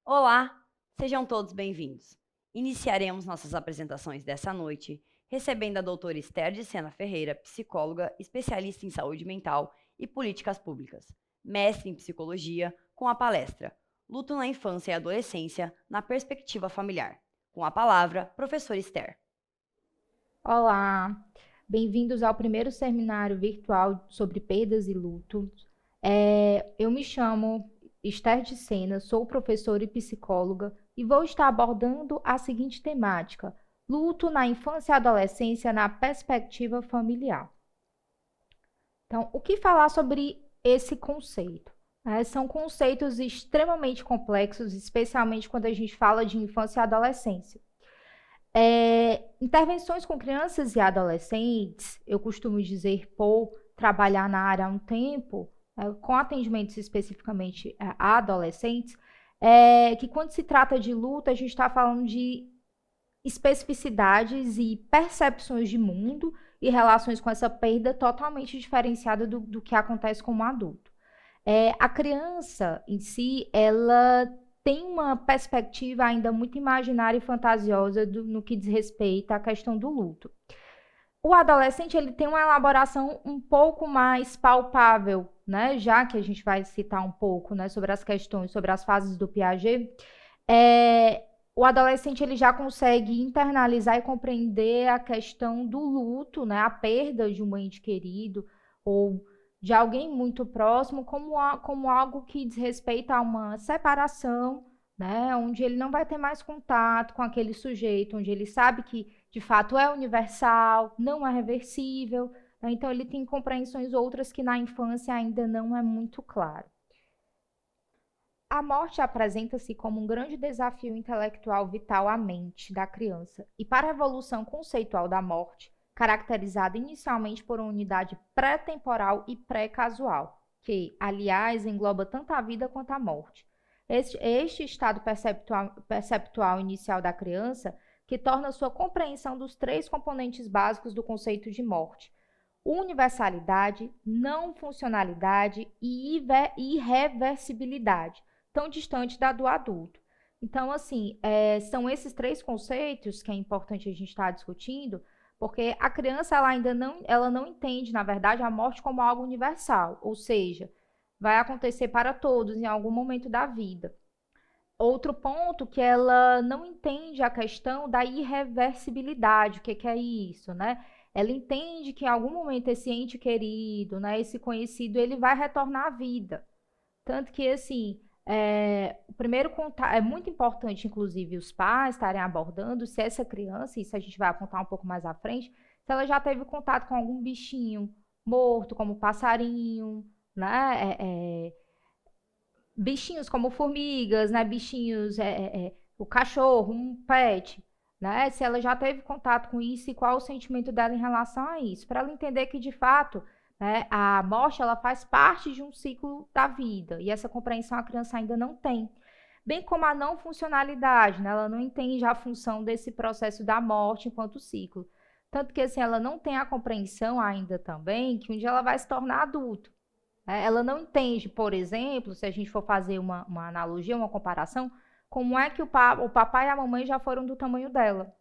Olá, sejam todos bem-vindos. Iniciaremos nossas apresentações dessa noite recebendo a doutora Esther de Sena Ferreira, psicóloga, especialista em saúde mental e políticas públicas, mestre em psicologia, com a palestra Luto na Infância e Adolescência na Perspectiva Familiar. Com a palavra, professora Esther. Olá, bem-vindos ao primeiro seminário virtual sobre perdas e lutos. Eu me chamo Esther de Sena, sou professora e psicóloga e vou estar abordando a seguinte temática: luto na infância e adolescência na perspectiva familiar. Então, o que falar sobre esse conceito? São conceitos extremamente complexos, especialmente quando a gente fala de infância e adolescência. Intervenções com crianças e adolescentes, eu costumo dizer, por trabalhar na área há um tempo, com atendimentos especificamente a adolescentes, que quando se trata de luta, a gente está falando de especificidades e percepções de mundo e relações com essa perda totalmente diferenciada do que acontece com um adulto. A criança em si, ela tem uma perspectiva ainda muito imaginária e fantasiosa no que diz respeito à questão do luto. O adolescente, ele tem uma elaboração um pouco mais palpável, né? Já que a gente vai citar um pouco, né, sobre as questões, sobre as fases do Piaget, o adolescente ele já consegue internalizar e compreender a questão do luto, né, a perda de um ente querido ou de alguém muito próximo, como algo que diz respeito a uma separação, né, onde ele não vai ter mais contato com aquele sujeito, onde ele sabe que, de fato, é universal, não é reversível, né, então ele tem compreensões outras que na infância ainda não é muito claro. A morte apresenta-se como um grande desafio intelectual vital à mente da criança, e para a evolução conceitual da morte, caracterizada inicialmente por uma unidade pré-temporal e pré-casual, que, aliás, engloba tanto a vida quanto a morte. Este estado perceptual inicial da criança que torna sua compreensão dos três componentes básicos do conceito de morte: universalidade, não funcionalidade e irreversibilidade, tão distante da do adulto. Então, assim, são esses três conceitos que é importante a gente estar discutindo, porque a criança ela não entende, na verdade, a morte como algo universal, ou seja, vai acontecer para todos em algum momento da vida. Outro ponto que ela não entende a questão da irreversibilidade, o que é isso, né? Ela entende que em algum momento esse ente querido, né, esse conhecido, ele vai retornar à vida. Tanto que, assim, o primeiro contato, é muito importante, inclusive, os pais estarem abordando se essa criança, isso a gente vai apontar um pouco mais à frente, se ela já teve contato com algum bichinho morto, como passarinho, né? Bichinhos como formigas, né? Bichinhos, o cachorro, um pet, né? Se ela já teve contato com isso e qual o sentimento dela em relação a isso, para ela entender que, de fato, né, a morte ela faz parte de um ciclo da vida e essa compreensão a criança ainda não tem. Bem como a não funcionalidade, né? Ela não entende a função desse processo da morte enquanto ciclo. Tanto que assim, ela não tem a compreensão ainda também que um dia ela vai se tornar adulto. Ela não entende, por exemplo, se a gente for fazer uma analogia, uma comparação, como é que o papai e a mamãe já foram do tamanho dela.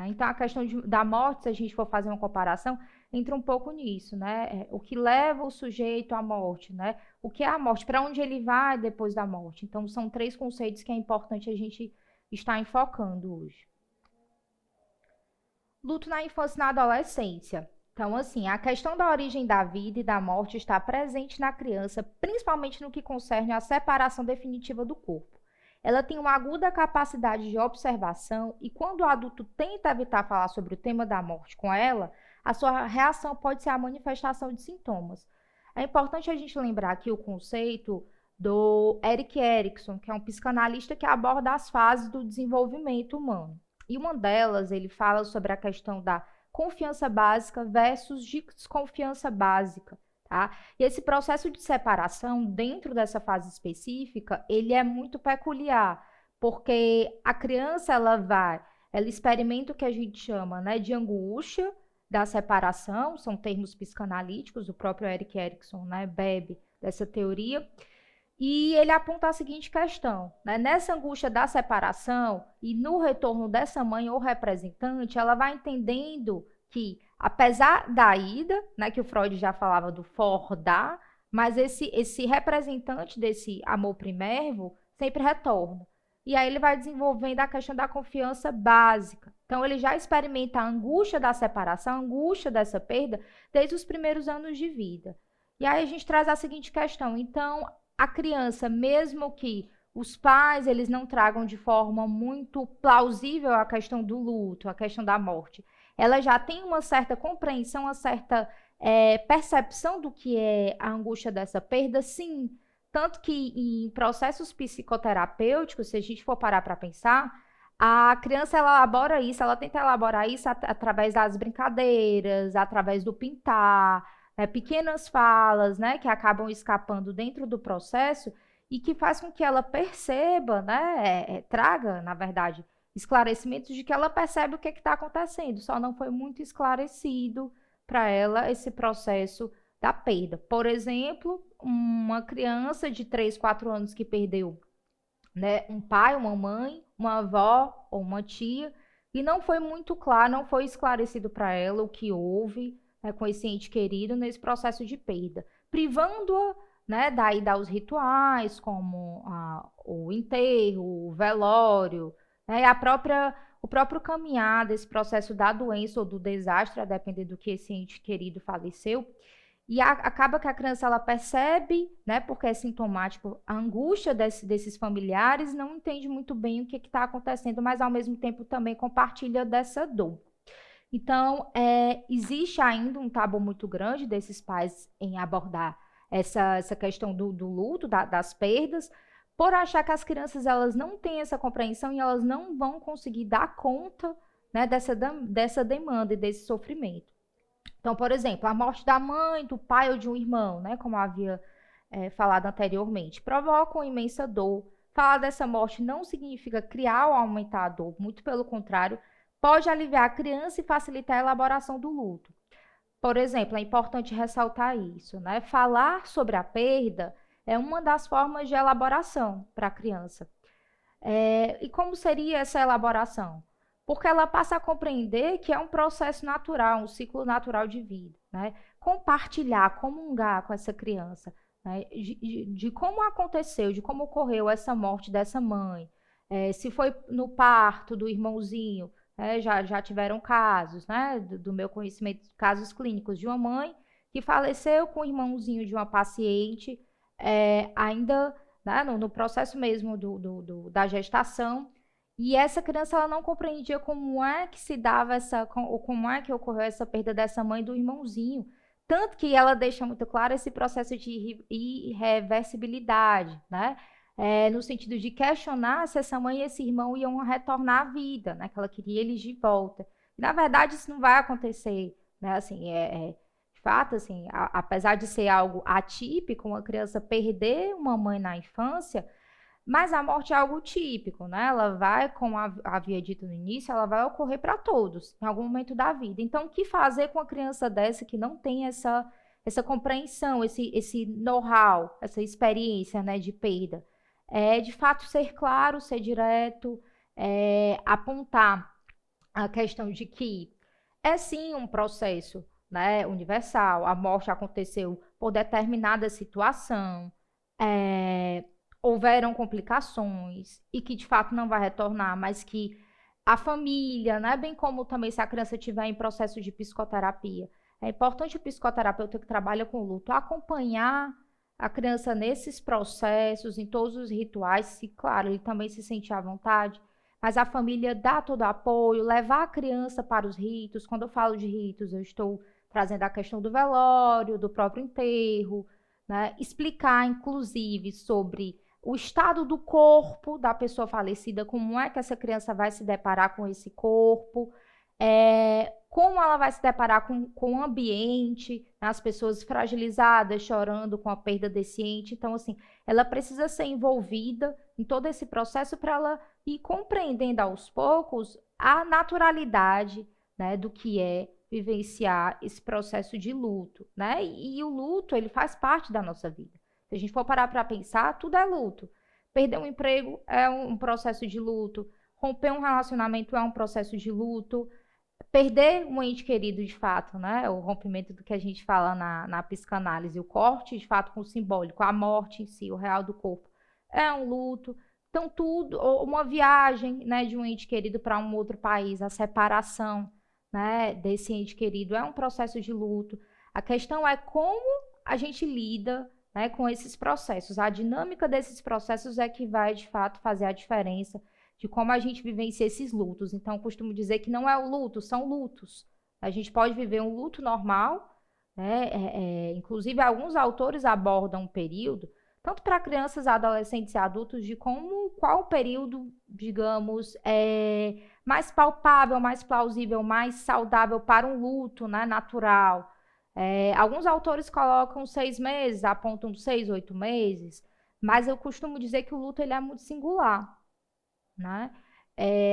Então, a questão da morte, se a gente for fazer uma comparação, entra um pouco nisso, né? O que leva o sujeito à morte, né? O que é a morte? Para onde ele vai depois da morte? Então, são três conceitos que é importante a gente estar enfocando hoje. Luto na infância e na adolescência. Então, assim, a questão da origem da vida e da morte está presente na criança, principalmente no que concerne à separação definitiva do corpo. Ela tem uma aguda capacidade de observação e quando o adulto tenta evitar falar sobre o tema da morte com ela, a sua reação pode ser a manifestação de sintomas. É importante a gente lembrar aqui o conceito do Erik Erikson, que é um psicanalista que aborda as fases do desenvolvimento humano. E uma delas, ele fala sobre a questão da confiança básica versus desconfiança básica. Tá? E esse processo de separação, dentro dessa fase específica, ele é muito peculiar, porque a criança ela vai ela experimenta o que a gente chama, né, de angústia da separação, são termos psicanalíticos, o próprio Erik Erikson, né, bebe dessa teoria, e ele aponta a seguinte questão, né, nessa angústia da separação e no retorno dessa mãe ou representante, ela vai entendendo que, apesar da ida, né, que o Freud já falava do for-dar, mas esse representante desse amor primérvio sempre retorna. E aí ele vai desenvolvendo a questão da confiança básica. Então ele já experimenta a angústia da separação, a angústia dessa perda, desde os primeiros anos de vida. E aí a gente traz a seguinte questão. Então, a criança, mesmo que os pais eles não tragam de forma muito plausível a questão do luto, a questão da morte, ela já tem uma certa compreensão, uma certa percepção do que é a angústia dessa perda, sim. Tanto que em processos psicoterapêuticos, se a gente for parar para pensar, a criança ela elabora isso, ela tenta elaborar isso através das brincadeiras, através do pintar, pequenas falas, né, que acabam escapando dentro do processo e que faz com que ela perceba, né, traga, na verdade, esclarecimentos de que ela percebe o que está acontecendo, só não foi muito esclarecido para ela esse processo da perda. Por exemplo, uma criança de 3, 4 anos que perdeu, né, um pai, uma mãe, uma avó ou uma tia, e não foi muito claro, não foi esclarecido para ela o que houve, né, com esse ente querido nesse processo de perda, privando-a, né, daí aos rituais, como o enterro, o velório, né, o próprio caminhar desse processo da doença ou do desastre, a depender do que esse ente querido faleceu. E acaba que a criança ela percebe, né, porque é sintomático, a angústia desses familiares, não entende muito bem o que está acontecendo, mas ao mesmo tempo também compartilha dessa dor. Então, existe ainda um tabu muito grande desses pais em abordar essa questão do luto, das perdas, por achar que as crianças elas não têm essa compreensão e elas não vão conseguir dar conta, né, dessa demanda e desse sofrimento. Então, por exemplo, a morte da mãe, do pai ou de um irmão, né, como havia falado anteriormente, provoca uma imensa dor. Falar dessa morte não significa criar ou aumentar a dor, muito pelo contrário, pode aliviar a criança e facilitar a elaboração do luto. Por exemplo, é importante ressaltar isso, né? Falar sobre a perda é uma das formas de elaboração para a criança. E como seria essa elaboração? Porque ela passa a compreender que é um processo natural, um ciclo natural de vida, né? Compartilhar, comungar com essa criança, né? De como aconteceu, de como ocorreu essa morte dessa mãe, se foi no parto do irmãozinho, já tiveram casos, né? Do meu conhecimento, casos clínicos de uma mãe que faleceu com o irmãozinho de uma paciente, ainda, né, no processo mesmo da gestação. E essa criança ela não compreendia como é que se dava ou como é que ocorreu essa perda dessa mãe e do irmãozinho. Tanto que ela deixa muito claro esse processo de irreversibilidade, né? No sentido de questionar se essa mãe e esse irmão iam retornar à vida, né? Que ela queria eles de volta. E, na verdade, isso não vai acontecer, né? Assim, de fato, assim, apesar de ser algo atípico, uma criança perder uma mãe na infância, mas a morte é algo típico, né? Ela vai, como havia dito no início, ela vai ocorrer para todos, em algum momento da vida. Então, o que fazer com uma criança dessa que não tem essa compreensão, esse know-how, essa experiência, né, de perda? De fato, ser claro, ser direto, apontar a questão de que é sim um processo, né, universal. A morte aconteceu por determinada situação, houveram complicações e que de fato não vai retornar, mas que a família, né, bem como também se a criança estiver em processo de psicoterapia, é importante o psicoterapeuta que trabalha com luto acompanhar a criança nesses processos, em todos os rituais, se, claro, ele também se sentir à vontade, mas a família dá todo o apoio, levar a criança para os ritos. Quando eu falo de ritos, eu estou trazendo a questão do velório, do próprio enterro, né? Explicar, inclusive, sobre o estado do corpo da pessoa falecida, como é que essa criança vai se deparar com esse corpo, Como ela vai se deparar com o ambiente, né, as pessoas fragilizadas, chorando com a perda desse ente. Então, assim, ela precisa ser envolvida em todo esse processo para ela ir compreendendo aos poucos a naturalidade, né, do que é vivenciar esse processo de luto, né? E o luto, ele faz parte da nossa vida. Se a gente for parar para pensar, tudo é luto. Perder um emprego é um processo de luto. Romper um relacionamento é um processo de luto. Perder um ente querido, de fato, né? O rompimento do que a gente fala na psicanálise, o corte, de fato, com o simbólico, a morte em si, o real do corpo, é um luto. Então, tudo, ou uma viagem, né, de um ente querido para um outro país, a separação, né, desse ente querido é um processo de luto. A questão é como a gente lida, né, com esses processos. A dinâmica desses processos é que vai, de fato, fazer a diferença de como a gente vivencia esses lutos. Então, eu costumo dizer que não é o luto, são lutos. A gente pode viver um luto normal, né? Inclusive, alguns autores abordam um período, tanto para crianças, adolescentes e adultos, de qual o período, digamos, mais palpável, mais plausível, mais saudável para um luto, né, natural. Alguns autores colocam 6 meses, apontam 6, 8 meses, mas eu costumo dizer que o luto ele é muito singular, né?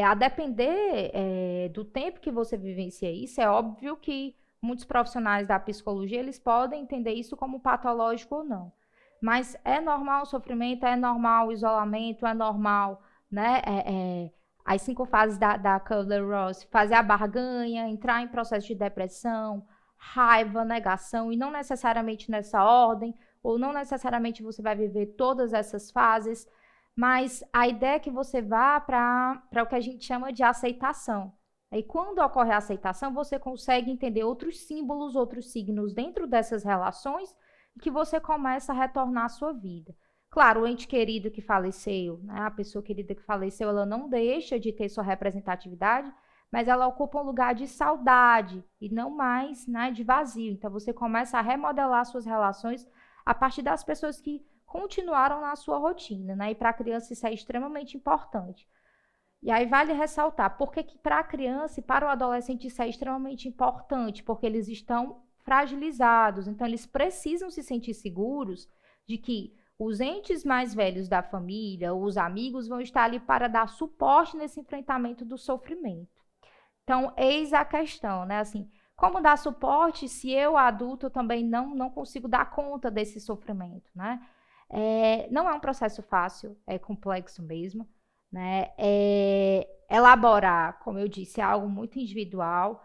A depender do tempo que você vivencia isso, é óbvio que muitos profissionais da psicologia eles podem entender isso como patológico ou não. Mas é normal o sofrimento, é normal o isolamento, é normal, né? As 5 fases da Kubler-Ross, fazer a barganha, entrar em processo de depressão, raiva, negação, e não necessariamente nessa ordem, ou não necessariamente você vai viver todas essas fases. Mas a ideia é que você vá para o que a gente chama de aceitação. E quando ocorre a aceitação, você consegue entender outros símbolos, outros signos dentro dessas relações e que você começa a retornar à sua vida. Claro, o ente querido que faleceu, né, a pessoa querida que faleceu, ela não deixa de ter sua representatividade, mas ela ocupa um lugar de saudade e não mais, né, de vazio. Então, você começa a remodelar suas relações a partir das pessoas que continuaram na sua rotina, né? E para a criança isso é extremamente importante. E aí vale ressaltar, porque que para a criança e para o adolescente isso é extremamente importante, porque eles estão fragilizados, então eles precisam se sentir seguros de que os entes mais velhos da família, os amigos vão estar ali para dar suporte nesse enfrentamento do sofrimento. Então, eis a questão, né? Assim, como dar suporte se eu, adulto, também não consigo dar conta desse sofrimento, né? Não é um processo fácil, é complexo mesmo, né? Elaborar, como eu disse, é algo muito individual,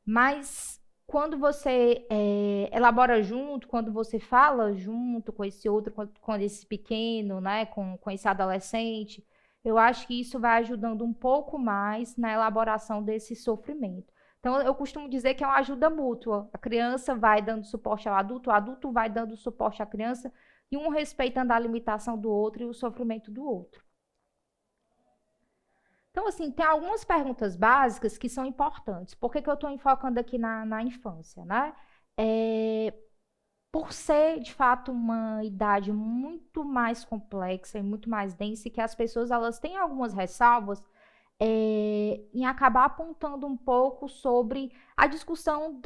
mas quando você elabora junto, quando você fala junto com esse outro, com esse pequeno, né? Com esse adolescente, eu acho que isso vai ajudando um pouco mais na elaboração desse sofrimento. Então, eu costumo dizer que é uma ajuda mútua. A criança vai dando suporte ao adulto, o adulto vai dando suporte à criança, e um respeitando a limitação do outro e o sofrimento do outro. Então, assim, tem algumas perguntas básicas que são importantes. Por que eu estou enfocando aqui na infância, né? Por ser, de fato, uma idade muito mais complexa e muito mais densa, e que as pessoas elas têm algumas ressalvas em acabar apontando um pouco sobre a discussão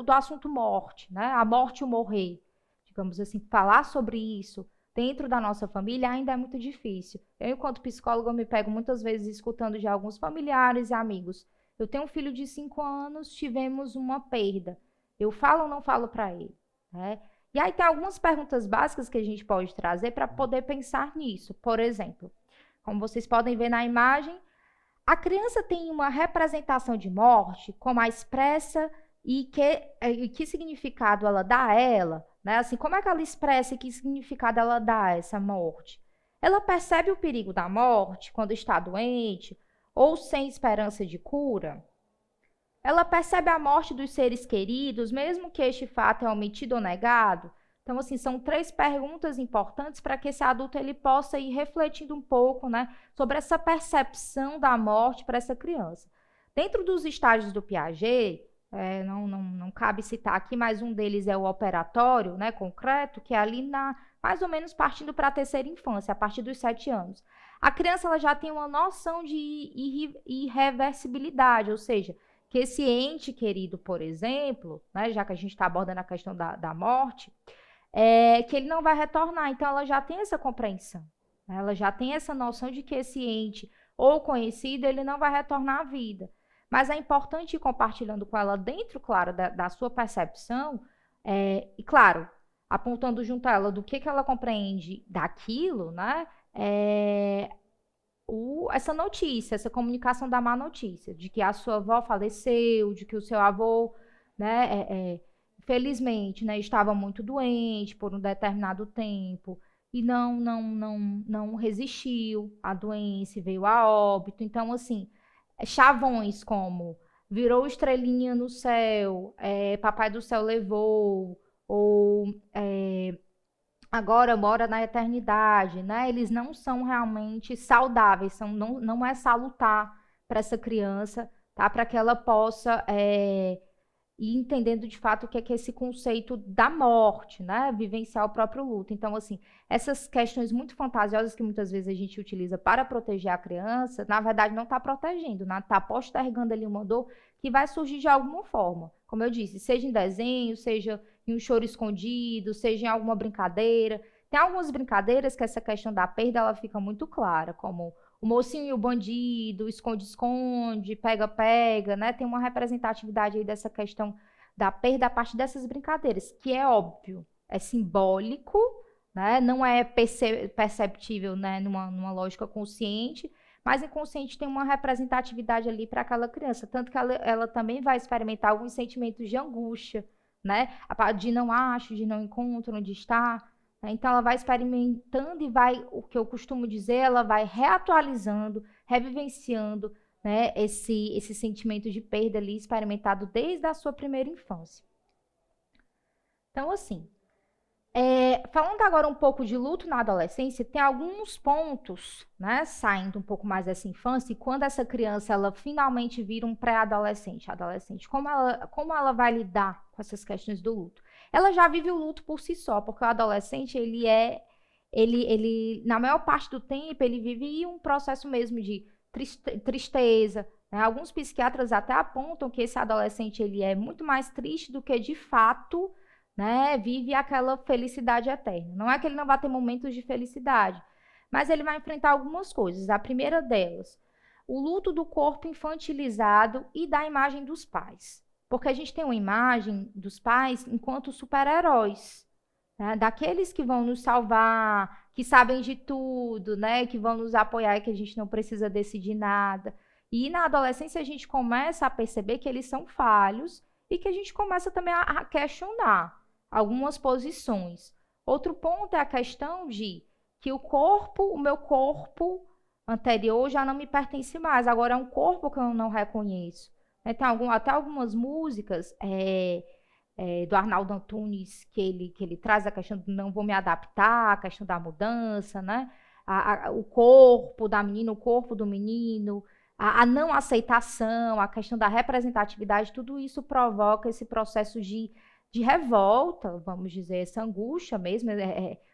do assunto morte, né? A morte e o morrer. Digamos assim, falar sobre isso dentro da nossa família ainda é muito difícil. Eu, enquanto psicóloga, me pego muitas vezes escutando de alguns familiares e amigos. Eu tenho um filho de 5 anos, tivemos uma perda. Eu falo ou não falo para ele? Né? E aí tem algumas perguntas básicas que a gente pode trazer para poder pensar nisso. Por exemplo, como vocês podem ver na imagem, a criança tem uma representação de morte como a expressa e que significado ela dá a ela, né? Assim, como é que ela expressa e que significado ela dá a essa morte? Ela percebe o perigo da morte quando está doente ou sem esperança de cura? Ela percebe a morte dos seres queridos, mesmo que este fato é omitido ou negado? Então, assim, são 3 perguntas importantes para que esse adulto ele possa ir refletindo um pouco, né, sobre essa percepção da morte para essa criança. Dentro dos estágios do Piaget, não cabe citar aqui, mas um deles é o operatório, né, concreto, que é ali mais ou menos partindo para a terceira infância, a partir dos 7 anos. A criança ela já tem uma noção de irreversibilidade, ou seja, que esse ente querido, por exemplo, né, já que a gente está abordando a questão da morte, que ele não vai retornar. Então, ela já tem essa compreensão, né? Ela já tem essa noção de que esse ente ou conhecido, ele não vai retornar à vida. Mas é importante ir compartilhando com ela dentro, claro, da sua percepção, e claro, apontando junto a ela do que ela compreende daquilo, né? Essa notícia, essa comunicação da má notícia, de que a sua avó faleceu, de que o seu avô, né, felizmente, né, estava muito doente por um determinado tempo e não resistiu à doença e veio a óbito. Então, assim, chavões como virou estrelinha no céu, Papai do Céu levou, ou agora mora na eternidade, né? Eles não são realmente saudáveis, não é salutar para essa criança, tá? Para que ela possa ir entendendo de fato o que é esse conceito da morte, né? Vivenciar o próprio luto. Então, assim, essas questões muito fantasiosas que muitas vezes a gente utiliza para proteger a criança, na verdade não está protegendo, né? Está postergando ali uma dor que vai surgir de alguma forma. Como eu disse, seja em desenho, seja em um choro escondido, seja em alguma brincadeira. Tem algumas brincadeiras que essa questão da perda ela fica muito clara, como o mocinho e o bandido, esconde-esconde, pega-pega, né? Tem uma representatividade aí dessa questão da perda a partir dessas brincadeiras, que é óbvio, é simbólico, né? Não é perceptível, né? Numa lógica consciente, mas inconsciente tem uma representatividade ali para aquela criança, tanto que ela também vai experimentar alguns sentimentos de angústia, né? De não acho, de não encontro onde está. Então, ela vai experimentando e vai, o que eu costumo dizer, ela vai reatualizando, revivenciando, né, esse sentimento de perda ali experimentado desde a sua primeira infância. Então, assim, falando agora um pouco de luto na adolescência, tem alguns pontos, né, saindo um pouco mais dessa infância, e quando essa criança ela finalmente vira um pré-adolescente, adolescente, como ela vai lidar com essas questões do luto? Ela já vive o luto por si só, porque o adolescente, ele na maior parte do tempo, ele vive um processo mesmo de tristeza, né? Alguns psiquiatras até apontam que esse adolescente, ele é muito mais triste do que de fato, né, vive aquela felicidade eterna. Não é que ele não vai ter momentos de felicidade, mas ele vai enfrentar algumas coisas. A primeira delas, o luto do corpo infantilizado e da imagem dos pais. Porque a gente tem uma imagem dos pais enquanto super-heróis, né? Daqueles que vão nos salvar, que sabem de tudo, né? Que vão nos apoiar e que a gente não precisa decidir nada. E na adolescência a gente começa a perceber que eles são falhos e que a gente começa também a questionar algumas posições. Outro ponto é a questão de que o meu corpo anterior já não me pertence mais, agora é um corpo que eu não reconheço. Tem até algumas músicas do Arnaldo Antunes que ele traz a questão de não vou me adaptar, a questão da mudança, né? O corpo da menina, o corpo do menino, a não aceitação, a questão da representatividade, tudo isso provoca esse processo de revolta, vamos dizer, essa angústia mesmo,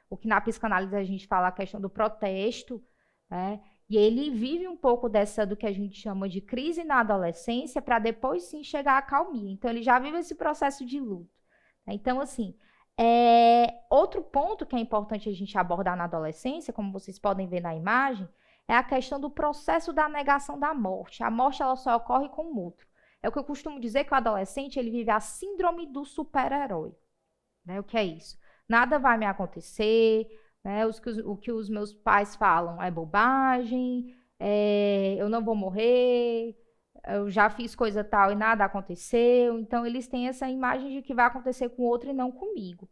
o que na psicanálise a gente fala a questão do protesto, né? E ele vive um pouco do que a gente chama de crise na adolescência para depois sim chegar à calmia. Então, ele já vive esse processo de luto. Então, assim, outro ponto que é importante a gente abordar na adolescência, como vocês podem ver na imagem, é a questão do processo da negação da morte. A morte, ela só ocorre com o outro. É o que eu costumo dizer que o adolescente, ele vive a síndrome do super-herói. Né? O que é isso? Nada vai me acontecer, né? O que os meus pais falam é bobagem, eu não vou morrer, eu já fiz coisa tal e nada aconteceu. Então, eles têm essa imagem de que vai acontecer com o outro e não comigo,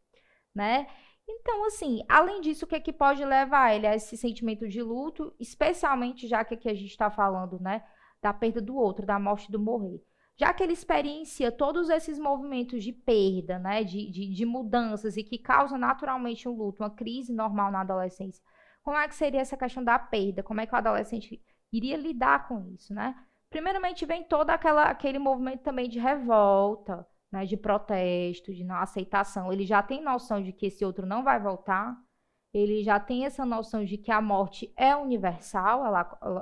né? Então, assim, além disso, o que é que pode levar ele a esse sentimento de luto, especialmente já que aqui a gente está falando, né, da perda do outro, da morte do morrer. Já que ele experiencia todos esses movimentos de perda, né, de mudanças e que causam naturalmente um luto, uma crise normal na adolescência, como é que seria essa questão da perda? Como é que o adolescente iria lidar com isso, né? Primeiramente vem todo aquele movimento também de revolta, né, de protesto, de não aceitação. Ele já tem noção de que esse outro não vai voltar, ele já tem essa noção de que a morte é universal,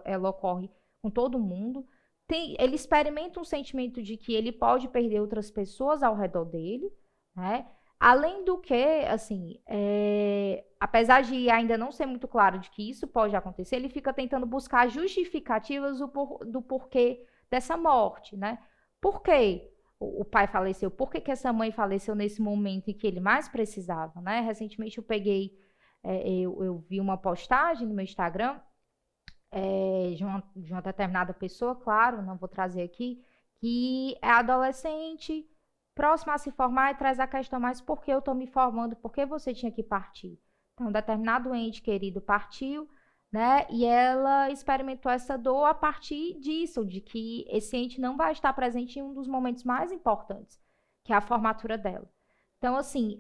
ela ocorre com todo mundo. ele experimenta um sentimento de que ele pode perder outras pessoas ao redor dele, né? Além do que, assim, apesar de ainda não ser muito claro de que isso pode acontecer, ele fica tentando buscar justificativas do porquê dessa morte, né? Por quê o pai faleceu? Por que essa mãe faleceu nesse momento em que ele mais precisava, né? Recentemente eu vi uma postagem no meu Instagram de uma determinada pessoa, claro, não vou trazer aqui, que é adolescente, próxima a se formar, e traz a questão, mas por que eu estou me formando? Por que você tinha que partir? Então, um determinado ente querido partiu, né? E ela experimentou essa dor a partir disso, de que esse ente não vai estar presente em um dos momentos mais importantes, que é a formatura dela. Então, assim,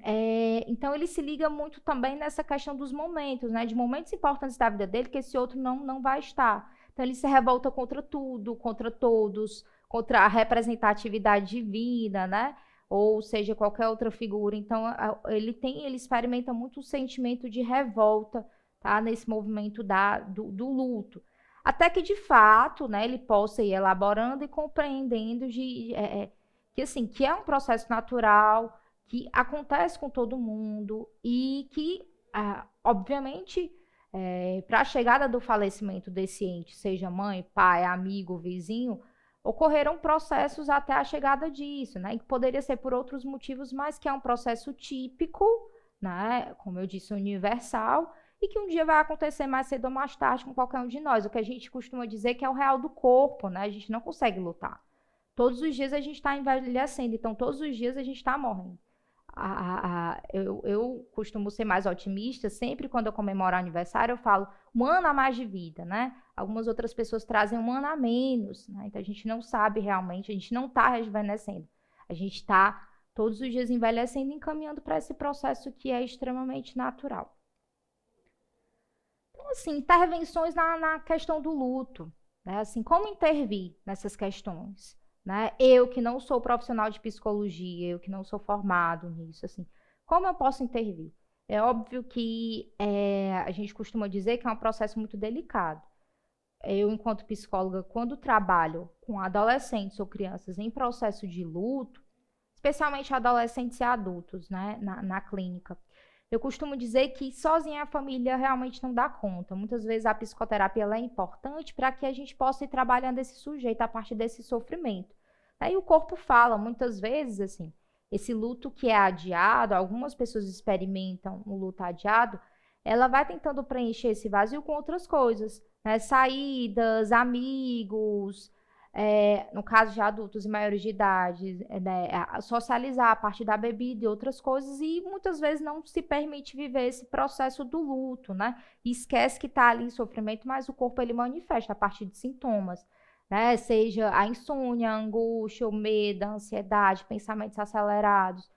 então ele se liga muito também nessa questão dos momentos, né? De momentos importantes da vida dele que esse outro não vai estar. Então, ele se revolta contra tudo, contra todos, contra a representatividade divina, né? Ou seja, qualquer outra figura. Então, ele experimenta muito o sentimento de revolta, tá? Nesse movimento do luto. Até que, de fato, né, ele possa ir elaborando e compreendendo que é um processo natural, que acontece com todo mundo e que, obviamente, para a chegada do falecimento desse ente, seja mãe, pai, amigo, vizinho, ocorreram processos até a chegada disso, né? E que poderia ser por outros motivos, mas que é um processo típico, né? Como eu disse, universal, e que um dia vai acontecer mais cedo ou mais tarde com qualquer um de nós. O que a gente costuma dizer que é o real do corpo, né? A gente não consegue lutar. Todos os dias a gente está envelhecendo, então todos os dias a gente está morrendo. Eu costumo ser mais otimista, sempre quando eu comemoro aniversário eu falo 1 ano a mais de vida, né? Algumas outras pessoas trazem 1 ano a menos, né? Então a gente não sabe realmente, a gente não está rejuvenescendo, a gente está todos os dias envelhecendo e encaminhando para esse processo que é extremamente natural. Então, assim, intervenções na questão do luto, né? Assim, como intervir nessas questões? Né? Eu que não sou profissional de psicologia, eu que não sou formado nisso, assim, como eu posso intervir? É óbvio que a gente costuma dizer que é um processo muito delicado. Eu, enquanto psicóloga, quando trabalho com adolescentes ou crianças em processo de luto, especialmente adolescentes e adultos, né, na clínica, eu costumo dizer que sozinha a família realmente não dá conta. Muitas vezes a psicoterapia ela é importante para que a gente possa ir trabalhando esse sujeito a partir desse sofrimento. Aí o corpo fala, muitas vezes, assim, esse luto que é adiado, algumas pessoas experimentam o luto adiado, ela vai tentando preencher esse vazio com outras coisas, né? Saídas, amigos, no caso de adultos e maiores de idade, né? Socializar a partir da bebida e outras coisas, e muitas vezes não se permite viver esse processo do luto, né? E esquece que está ali em sofrimento, mas o corpo ele manifesta a partir de sintomas, né? Seja a insônia, a angústia, o medo, a ansiedade, pensamentos acelerados.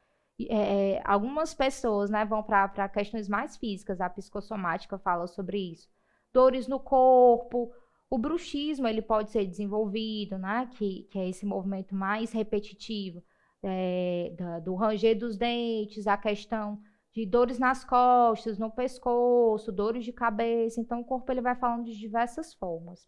Algumas pessoas, né, vão para questões mais físicas, a psicossomática fala sobre isso. Dores no corpo, o bruxismo ele pode ser desenvolvido, né, que é esse movimento mais repetitivo, do ranger dos dentes, a questão de dores nas costas, no pescoço, dores de cabeça. Então, o corpo ele vai falando de diversas formas.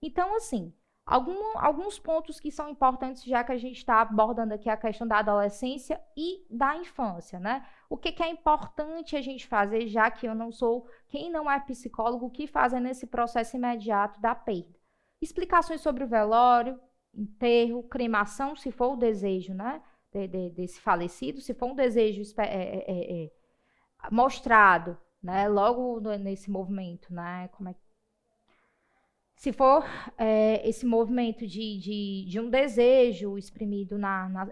Então, assim, alguns pontos que são importantes, já que a gente está abordando aqui a questão da adolescência e da infância, né? O que é importante a gente fazer, já que eu não sou, quem não é psicólogo, o que fazer nesse processo imediato da perda? Explicações sobre o velório, enterro, cremação, se for o desejo, né? Desse falecido, se for um desejo mostrado, né? Logo nesse movimento, né? Se for esse movimento de um desejo exprimido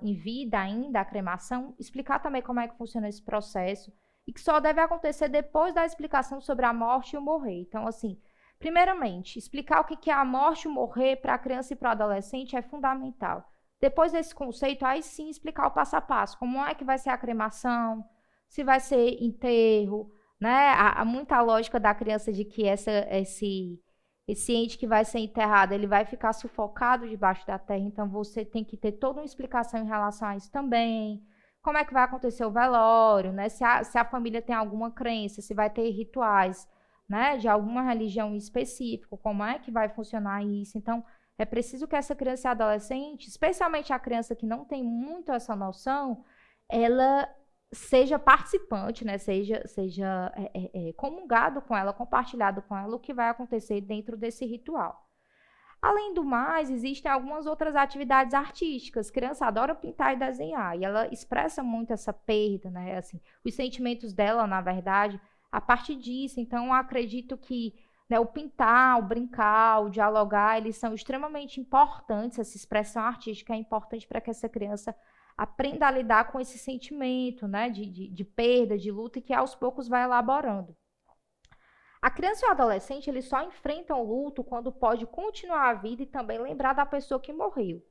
em vida ainda, a cremação, explicar também como é que funciona esse processo e que só deve acontecer depois da explicação sobre a morte e o morrer. Então, assim, primeiramente, explicar o que é a morte e o morrer para a criança e para o adolescente é fundamental. Depois desse conceito, aí sim explicar o passo a passo, como é que vai ser a cremação, se vai ser enterro, né? Há muita lógica da criança de que esse ente que vai ser enterrado, ele vai ficar sufocado debaixo da terra, então você tem que ter toda uma explicação em relação a isso também. Como é que vai acontecer o velório, né? Se a família tem alguma crença, se vai ter rituais, né? De alguma religião específica, como é que vai funcionar isso. Então, é preciso que essa criança e adolescente, especialmente a criança que não tem muito essa noção, ela seja participante, né? Seja comungado com ela, compartilhado com ela o que vai acontecer dentro desse ritual. Além do mais, existem algumas outras atividades artísticas. A criança adora pintar e desenhar, e ela expressa muito essa perda, né? Assim, os sentimentos dela, na verdade, a partir disso. Então, eu acredito que, né, o pintar, o brincar, o dialogar, eles são extremamente importantes. Essa expressão artística é importante para que essa criança aprenda a lidar com esse sentimento, né, de perda, de luta, e que aos poucos vai elaborando. A criança e o adolescente, eles só enfrentam o luto quando pode continuar a vida e também lembrar da pessoa que morreu,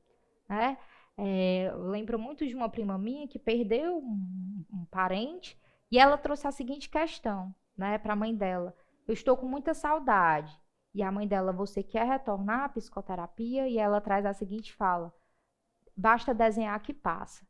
né? Eu lembro muito de uma prima minha que perdeu um parente e ela trouxe a seguinte questão, né, para a mãe dela: eu estou com muita saudade. E a mãe dela: você quer retornar à psicoterapia? E ela traz a seguinte fala: basta desenhar que passa.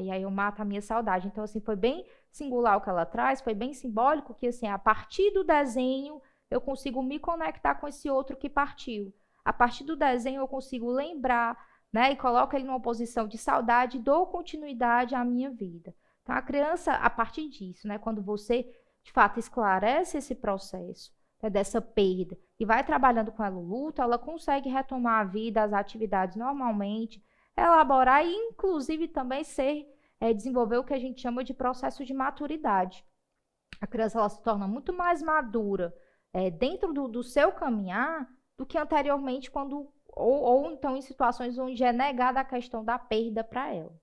E aí eu mato a minha saudade. Então, assim, foi bem singular o que ela traz, foi bem simbólico que, assim, a partir do desenho eu consigo me conectar com esse outro que partiu. A partir do desenho eu consigo lembrar, né, e coloco ele numa posição de saudade e dou continuidade à minha vida. Então, a criança, a partir disso, né, quando você, de fato, esclarece esse processo, né, dessa perda e vai trabalhando com ela o luto, ela consegue retomar a vida, as atividades normalmente, elaborar e, inclusive, também desenvolver o que a gente chama de processo de maturidade. A criança ela se torna muito mais madura dentro do seu caminhar do que anteriormente, ou então em situações onde é negada a questão da perda para ela.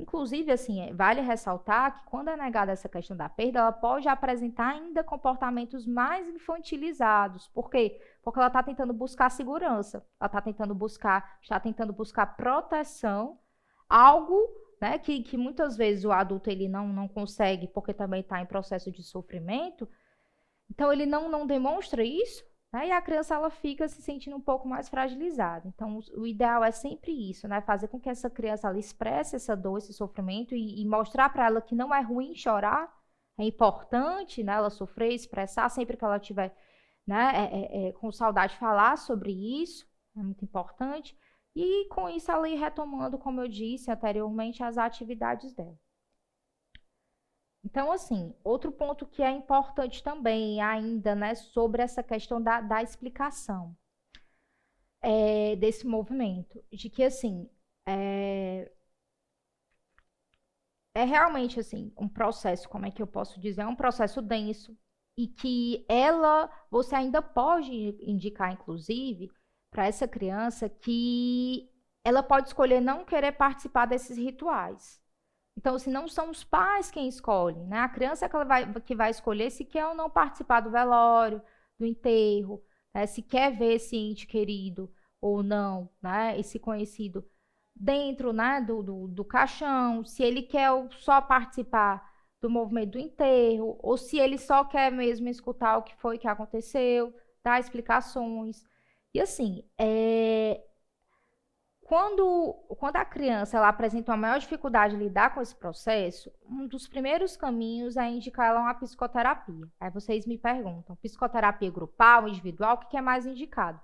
Inclusive, assim, vale ressaltar que quando é negada essa questão da perda, ela pode apresentar ainda comportamentos mais infantilizados. Por quê? Porque ela está tentando buscar segurança, ela está tentando buscar proteção, algo, né, que muitas vezes o adulto ele não consegue, porque também está em processo de sofrimento. Então, ele não demonstra isso, né, e a criança ela fica se sentindo um pouco mais fragilizada. Então, o ideal é sempre isso, né? Fazer com que essa criança ela expresse essa dor, esse sofrimento e mostrar para ela que não é ruim chorar, é importante, né, ela sofrer, expressar sempre que ela tiver, né, com saudade, falar sobre isso, é muito importante. E com isso ela ir retomando, como eu disse anteriormente, as atividades dela. Então, assim, outro ponto que é importante também ainda, né, sobre essa questão da explicação desse movimento, de que, assim, realmente, assim, um processo, como é que eu posso dizer? É um processo denso e que você ainda pode indicar, inclusive, para essa criança que ela pode escolher não querer participar desses rituais. Então, assim, não são os pais quem escolhem, né? A criança é que vai escolher se quer ou não participar do velório, do enterro, né? Se quer ver esse ente querido ou não, né? Esse conhecido dentro, né, do caixão, se ele quer só participar do movimento do enterro, ou se ele só quer mesmo escutar o que foi que aconteceu, dar explicações. E assim, quando a criança ela apresenta uma maior dificuldade de lidar com esse processo, um dos primeiros caminhos é indicar ela uma psicoterapia. Aí vocês me perguntam, psicoterapia grupal, individual, o que é mais indicado?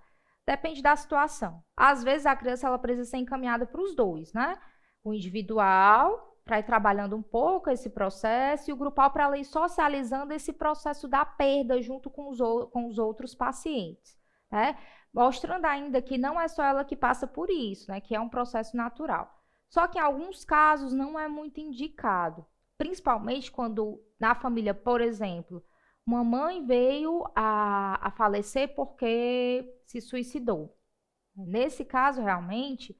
Depende da situação. Às vezes a criança ela precisa ser encaminhada para os dois, né? O individual, para ir trabalhando um pouco esse processo, e o grupal para ela ir socializando esse processo da perda junto com os outros pacientes, né? Mostrando ainda que não é só ela que passa por isso, né? Que é um processo natural. Só que em alguns casos não é muito indicado, principalmente quando na família, por exemplo, uma mãe veio a falecer porque se suicidou. Nesse caso, realmente,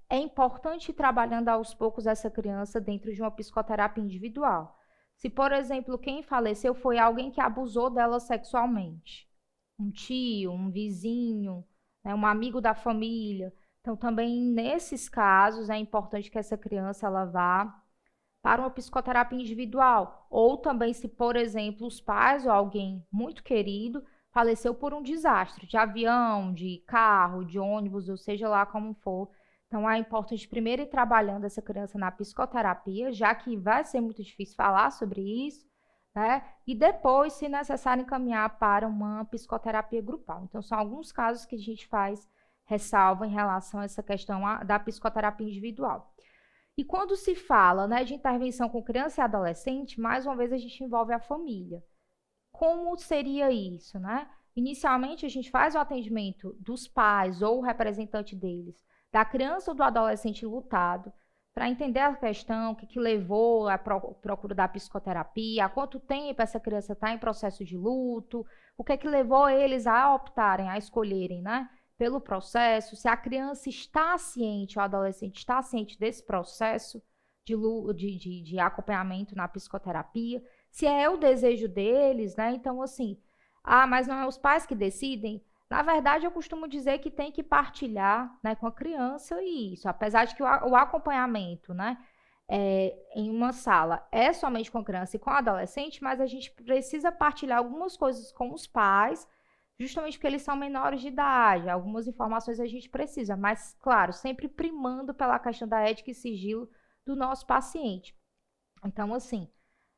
é importante ir trabalhando aos poucos essa criança dentro de uma psicoterapia individual. Se, por exemplo, quem faleceu foi alguém que abusou dela sexualmente, um tio, um vizinho, né, um amigo da família. Então, também nesses casos, é importante que essa criança ela vá para uma psicoterapia individual. Ou também se, por exemplo, os pais ou alguém muito querido faleceu por um desastre de avião, de carro, de ônibus, ou seja lá como for. Então, é importante primeiro ir trabalhando essa criança na psicoterapia, já que vai ser muito difícil falar sobre isso, né? E depois, se necessário, encaminhar para uma psicoterapia grupal. Então, são alguns casos que a gente faz ressalva em relação a essa questão da psicoterapia individual. E quando se fala, né, de intervenção com criança e adolescente, mais uma vez a gente envolve a família. Como seria isso, né? Inicialmente, a gente faz o atendimento dos pais ou o representante deles, da criança ou do adolescente lutado, para entender a questão, o que levou à procura da psicoterapia, há quanto tempo essa criança está em processo de luto, o que levou eles a optarem, a escolherem, né, pelo processo, se a criança está ciente, o adolescente está ciente desse processo de acompanhamento na psicoterapia, se é o desejo deles, né? Então, assim, mas não é os pais que decidem? Na verdade, eu costumo dizer que tem que partilhar, né, com a criança isso, apesar de que o acompanhamento, né, em uma sala é somente com a criança e com o adolescente, mas a gente precisa partilhar algumas coisas com os pais, justamente porque eles são menores de idade, algumas informações a gente precisa, mas, claro, sempre primando pela questão da ética e sigilo do nosso paciente. Então, assim,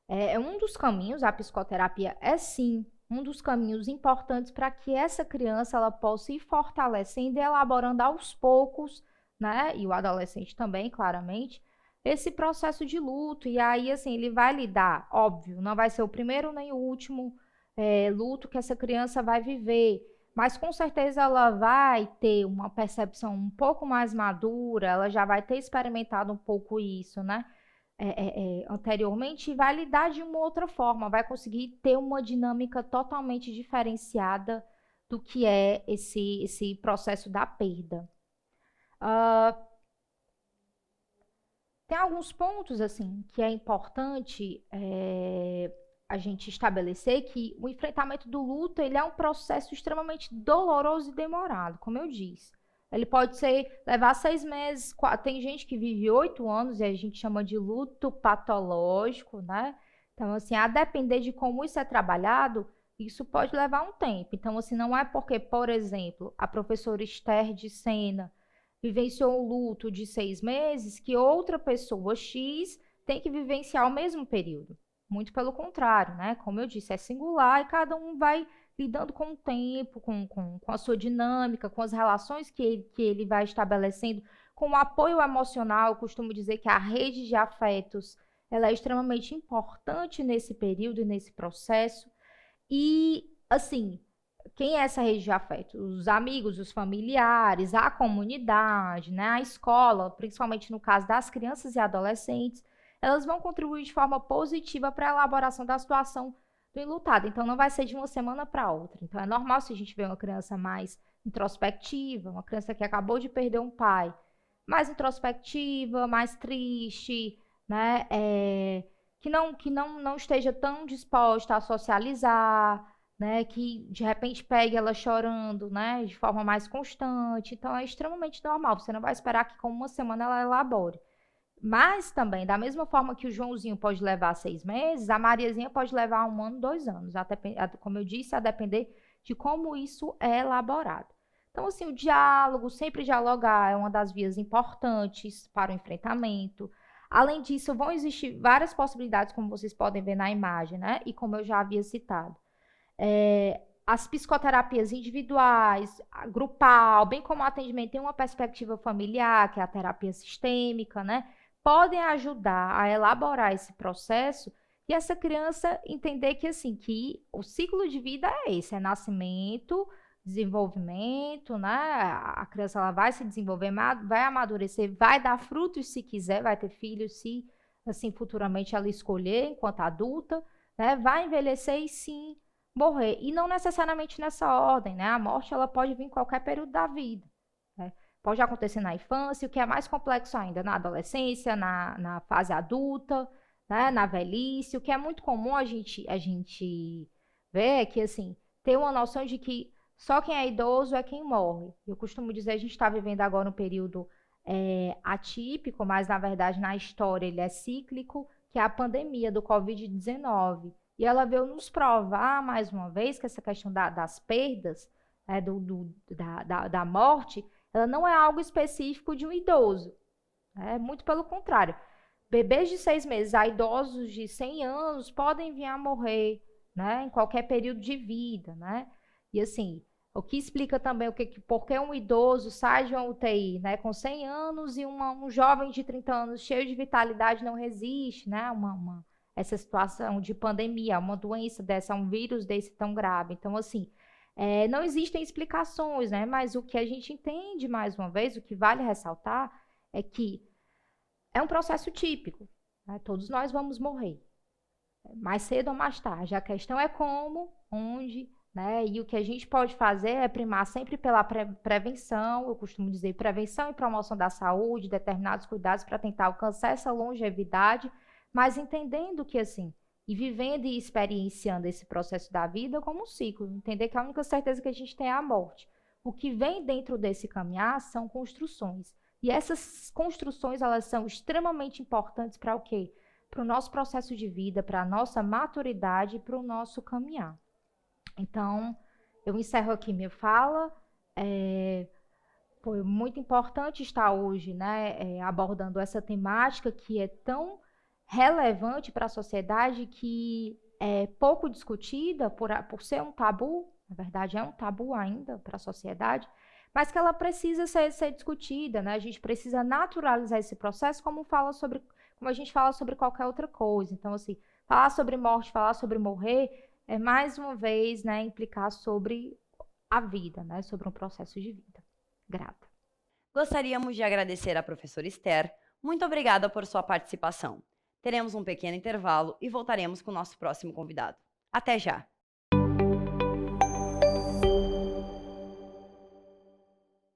um dos caminhos, a psicoterapia é sim um dos caminhos importantes para que essa criança ela possa ir fortalecendo e elaborando aos poucos, né, e o adolescente também, claramente, esse processo de luto. E aí, assim, ele vai lidar, óbvio, não vai ser o primeiro nem o último luto que essa criança vai viver, mas com certeza ela vai ter uma percepção um pouco mais madura, ela já vai ter experimentado um pouco isso, né? Anteriormente, e vai lidar de uma outra forma, vai conseguir ter uma dinâmica totalmente diferenciada do que é esse processo da perda. Tem alguns pontos, assim, que é importante a gente estabelecer que o enfrentamento do luto, ele é um processo extremamente doloroso e demorado, como eu disse. Ele pode levar 6 meses, tem gente que vive 8 anos e a gente chama de luto patológico, né? Então, assim, a depender de como isso é trabalhado, isso pode levar um tempo. Então, assim, não é porque, por exemplo, a professora Esther de Sena vivenciou um luto de 6 meses que outra pessoa X tem que vivenciar o mesmo período. Muito pelo contrário, né? Como eu disse, é singular e cada um vai lidando com o tempo, com a sua dinâmica, com as relações que ele vai estabelecendo, com o apoio emocional. Eu costumo dizer que a rede de afetos ela é extremamente importante nesse período e nesse processo. E, assim, quem é essa rede de afetos? Os amigos, os familiares, a comunidade, né? A escola, principalmente no caso das crianças e adolescentes, elas vão contribuir de forma positiva para a elaboração da situação do enlutado. Então, não vai ser de uma semana para outra. Então, é normal se a gente vê uma criança mais introspectiva, uma criança que acabou de perder um pai, mais introspectiva, mais triste, né? Que não esteja tão disposta a socializar, né? Que de repente pegue ela chorando, né? De forma mais constante. Então, é extremamente normal. Você não vai esperar que com uma semana ela elabore. Mas também, da mesma forma que o Joãozinho pode levar 6 meses, a Mariazinha pode levar 1 ano, 2 anos. Como eu disse, a depender de como isso é elaborado. Então, assim, o diálogo, sempre dialogar, é uma das vias importantes para o enfrentamento. Além disso, vão existir várias possibilidades, como vocês podem ver na imagem, né? E como eu já havia citado. As psicoterapias individuais, grupal, bem como o atendimento em uma perspectiva familiar, que é a terapia sistêmica, né? Podem ajudar a elaborar esse processo e essa criança entender que, assim, que o ciclo de vida é esse, é nascimento, desenvolvimento, né? A criança ela vai se desenvolver, vai amadurecer, vai dar frutos se quiser, vai ter filhos se, assim, futuramente ela escolher enquanto adulta, né? Vai envelhecer e sim morrer. E não necessariamente nessa ordem, né? A morte ela pode vir em qualquer período da vida, né? Pode acontecer na infância, o que é mais complexo ainda, na adolescência, na fase adulta, né? Na velhice. O que é muito comum a gente ver é que, assim, ter uma noção de que só quem é idoso é quem morre. Eu costumo dizer, a gente está vivendo agora um período atípico, mas, na verdade, na história ele é cíclico, que é a pandemia do Covid-19. E ela veio nos provar, mais uma vez, que essa questão das perdas, da morte, ela não é algo específico de um idoso. Muito pelo contrário. Bebês de 6 meses a idosos de 100 anos podem vir a morrer, né, em qualquer período de vida, né? E assim, O que explica também por que um idoso sai de uma UTI, né, com 100 anos e um jovem de 30 anos cheio de vitalidade não resiste, né, essa situação de pandemia, uma doença dessa, um vírus desse tão grave. Então, assim, não existem explicações, né, mas o que a gente entende, mais uma vez, o que vale ressaltar é que é um processo típico, né, todos nós vamos morrer, mais cedo ou mais tarde. A questão é como, onde, né? E o que a gente pode fazer é primar sempre pela prevenção, eu costumo dizer prevenção e promoção da saúde, determinados cuidados para tentar alcançar essa longevidade, mas entendendo que, assim, e vivendo e experienciando esse processo da vida como um ciclo, entender que a única certeza que a gente tem é a morte. O que vem dentro desse caminhar são construções. E essas construções, elas são extremamente importantes para o quê? Para o nosso processo de vida, para a nossa maturidade, para o nosso caminhar. Então, eu encerro aqui minha fala. Foi muito importante estar hoje, né, abordando essa temática que é tão relevante para a sociedade, que é pouco discutida por ser um tabu, na verdade é um tabu ainda para a sociedade, mas que ela precisa ser discutida, né? A gente precisa naturalizar esse processo como a gente fala sobre qualquer outra coisa. Então, assim, falar sobre morte, falar sobre morrer, é mais uma vez, né, implicar sobre a vida, né, sobre um processo de vida. Grata. Gostaríamos de agradecer à professora Esther. Muito obrigada por sua participação. Teremos um pequeno intervalo e voltaremos com o nosso próximo convidado. Até já!